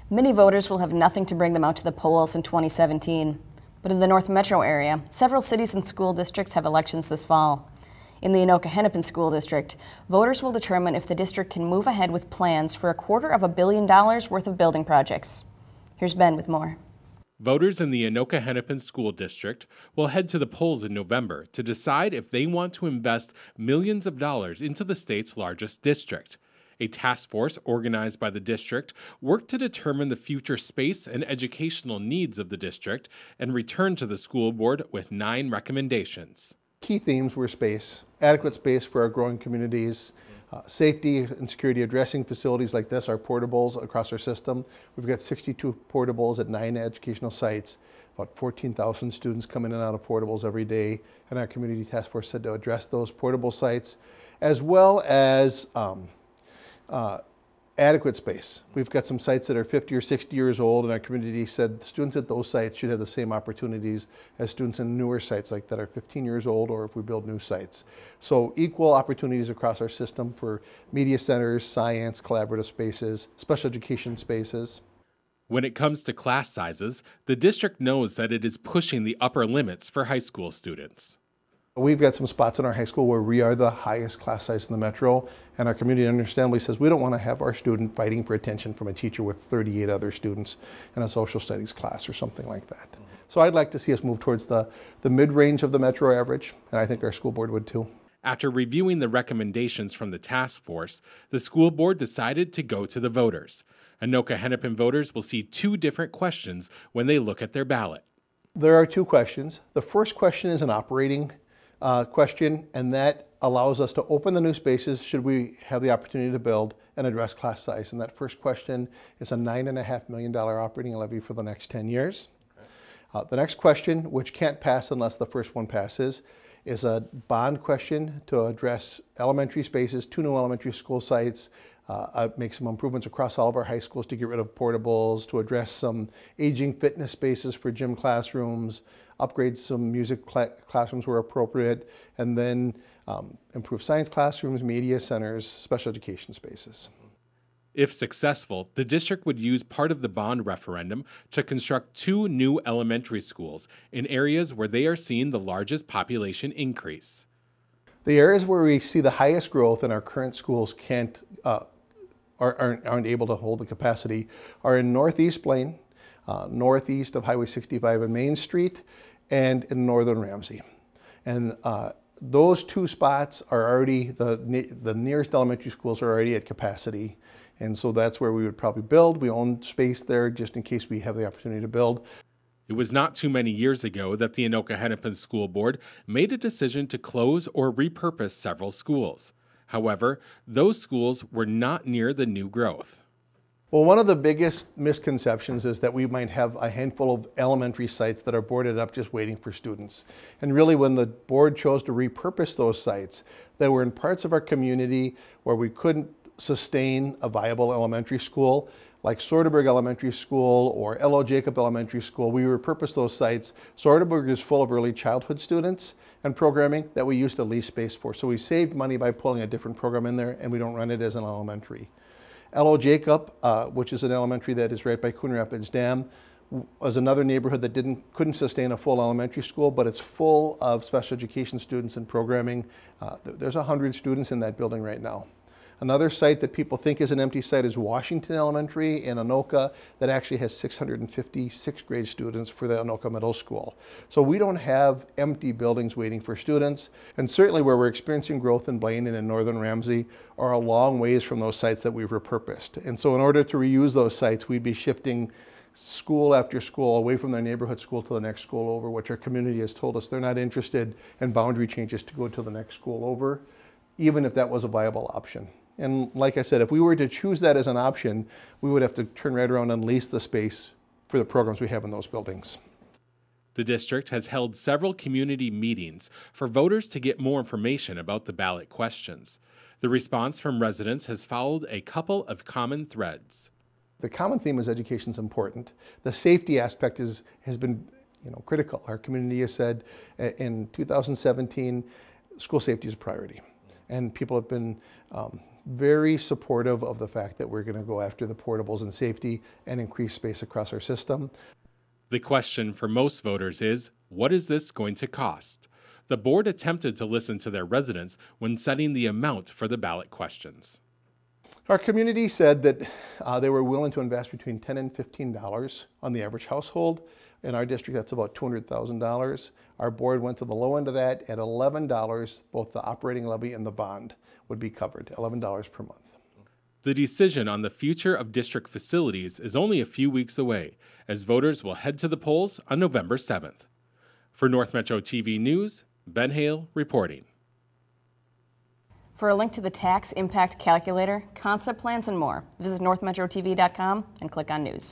Many voters will have nothing to bring them out to the polls in 2017. But in the North Metro area, several cities and school districts have elections this fall. In the Anoka-Hennepin School District, voters will determine if the district can move ahead with plans for $250 million worth of building projects. Here's Ben with more. Voters in the Anoka-Hennepin School District will head to the polls in November to decide if they want to invest millions of dollars into the state's largest district. A task force organized by the district worked to determine the future space and educational needs of the district and returned to the school board with 9 recommendations. Key themes were space, adequate space for our growing communities, safety and security, addressing facilities like this, our portables across our system. We've got 62 portables at 9 educational sites, about 14,000 students come in and out of portables every day, and our community task force said to address those portable sites, as well as adequate space. We've got some sites that are 50 or 60 years old, and our community said students at those sites should have the same opportunities as students in newer sites like that are 15 years old, or if we build new sites. So equal opportunities across our system for media centers, science, collaborative spaces, special education spaces. When it comes to class sizes, the district knows that it is pushing the upper limits for high school students. We've got some spots in our high school where we are the highest class size in the metro, and our community understandably says we don't want to have our student fighting for attention from a teacher with 38 other students in a social studies class or something like that. So I'd like to see us move towards the mid-range of the metro average, and I think our school board would too. After reviewing the recommendations from the task force, the school board decided to go to the voters. Anoka-Hennepin voters will see 2 different questions when they look at their ballot. There are 2 questions. The first question is an operating question, and that allows us to open the new spaces should we have the opportunity to build and address class size. And that first question is a $9.5 million operating levy for the next 10 years. Okay. The next question, which can't pass unless the first one passes, is a bond question to address elementary spaces, 2 new elementary school sites, make some improvements across all of our high schools to get rid of portables, to address some aging fitness spaces for gym classrooms, upgrade some music classrooms where appropriate, and then improve science classrooms, media centers, special education spaces. If successful, the district would use part of the bond referendum to construct 2 new elementary schools in areas where they are seeing the largest population increase. The areas where we see the highest growth and our current schools aren't able to hold the capacity are in Northeast Blaine, northeast of Highway 65 and Main Street, and in northern RAMSEY. And those 2 spots are already, the nearest elementary schools are already at capacity. And so that's where we would probably build. We own space there just in case we have the opportunity to build. It was not too many years ago that the Anoka-Hennepin School Board made a decision to close or repurpose several schools. However, those schools were not near the new growth. Well, one of the biggest misconceptions is that we might have a handful of elementary sites that are boarded up just waiting for students. And really, when the board chose to repurpose those sites, they were in parts of our community where we couldn't sustain a viable elementary school, like Soderberg Elementary School or L.O. Jacob Elementary School. We repurposed those sites. Soderberg is full of early childhood students and programming that we used to lease space for. So we saved money by pulling a different program in there, and we don't run it as an elementary. L.O. Jacob, which is an elementary that is right by Coon Rapids Dam, was another neighborhood that couldn't sustain a full elementary school, but it's full of special education students and programming. There's 100 students in that building right now. Another site that people think is an empty site is Washington Elementary in Anoka that actually has 650 6th grade students for the Anoka Middle School. So we don't have empty buildings waiting for students, and certainly where we're experiencing growth in Blaine and in northern RAMSEY are a long ways from those sites that we've repurposed. And so in order to reuse those sites, we'd be shifting school after school away from their neighborhood school to the next school over, which our community has told us they're not interested in boundary changes to go to the next school over, even if that was a viable option. And like I said, if we were to choose that as an option, we would have to turn right around and lease the space for the programs we have in those buildings. The district has held several community meetings for voters to get more information about the ballot questions. The response from residents has followed a couple of common threads. The common theme is education is important. The safety aspect has been critical. Our community has said in 2017, school safety is a priority. And people have been very supportive of the fact that we're going to go after the portables and safety and increase space across our system. The question for most voters is, what is this going to cost? The board attempted to listen to their residents when setting the amount for the ballot questions. Our community said that they were willing to invest between $10 and $15 on the average household. In our district, that's about $200,000. Our board went to the low end of that at $11, both the operating levy and the bond would be covered, $11 per month. The decision on the future of district facilities is only a few weeks away, as voters will head to the polls on November 7th. For North Metro TV News, Ben Hale reporting. For a link to the tax impact calculator, concept plans, and more, visit northmetrotv.com and click on News.